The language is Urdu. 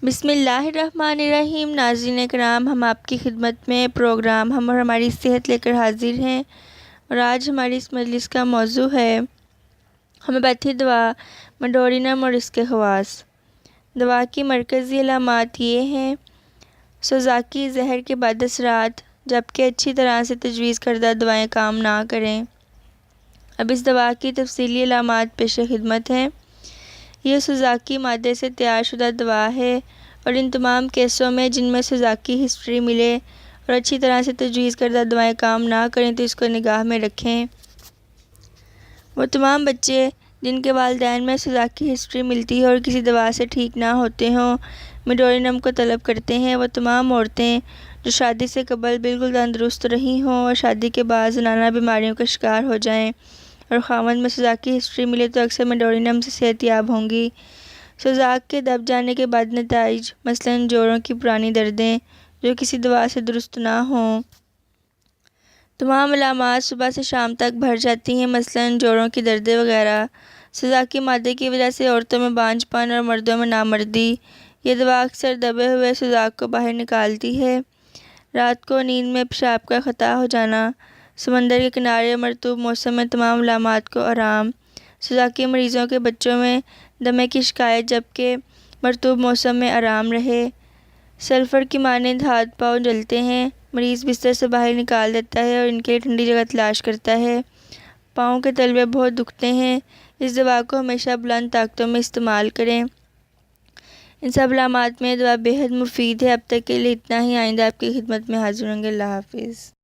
بسم اللہ الرحمن الرحیم۔ ناظرین کرام، ہم آپ کی خدمت میں پروگرام ہم اور ہماری صحت لے کر حاضر ہیں، اور آج ہماری اس مجلس کا موضوع ہے ہومیوپیتھی دوا مڈورینم اور اس کے خواص۔ دوا کی مرکزی علامات یہ ہیں: سوزاکی زہر کے بعد اثرات، جبکہ اچھی طرح سے تجویز کردہ دوائیں کام نہ کریں۔ اب اس دوا کی تفصیلی علامات پیش خدمت ہیں۔ یہ سوزاکی مادے سے تیار شدہ دوا ہے، اور ان تمام کیسوں میں جن میں سوزاکی ہسٹری ملے اور اچھی طرح سے تجویز کردہ دوائیں کام نہ کریں تو اس کو نگاہ میں رکھیں۔ وہ تمام بچے جن کے والدین میں سوزاکی ہسٹری ملتی ہے اور کسی دوا سے ٹھیک نہ ہوتے ہوں، مڈورینم کو طلب کرتے ہیں۔ وہ تمام عورتیں جو شادی سے قبل بالکل تندرست رہی ہوں اور شادی کے بعد زنانہ بیماریوں کا شکار ہو جائیں اور خاوند میں سوزاکی ہسٹری ملے تو اکثر مڈورینم سے صحت یاب ہوں گی۔ سوزاک کے دب جانے کے بعد نتائج، مثلاً جوڑوں کی پرانی دردیں جو کسی دوا سے درست نہ ہوں۔ تمام علامات صبح سے شام تک بڑھ جاتی ہیں، مثلاً جوڑوں کی دردیں وغیرہ۔ سوزاکی مادے کی وجہ سے عورتوں میں بانجھ پن اور مردوں میں نامردی۔ یہ دوا اکثر دبے ہوئے سوزاک کو باہر نکالتی ہے۔ رات کو نیند میں پیشاب کا خطا ہو جانا۔ سمندر کے کنارے مرطوب موسم میں تمام علامات کو آرام۔ سوزاکی مریضوں کے بچوں میں دمے کی شکایت جبکہ مرطوب موسم میں آرام رہے۔ سلفر کی مانند ہاتھ پاؤں جلتے ہیں، مریض بستر سے باہر نکال دیتا ہے اور ان کے لیے ٹھنڈی جگہ تلاش کرتا ہے۔ پاؤں کے تلوے بہت دکھتے ہیں۔ اس دوا کو ہمیشہ بلند طاقتوں میں استعمال کریں۔ ان سب علامات میں یہ دوا بے حد مفید ہے۔ اب تک کے لیے اتنا ہی، آئندہ آپ کی خدمت میں حاضر ہوں گے۔ اللہ حافظ۔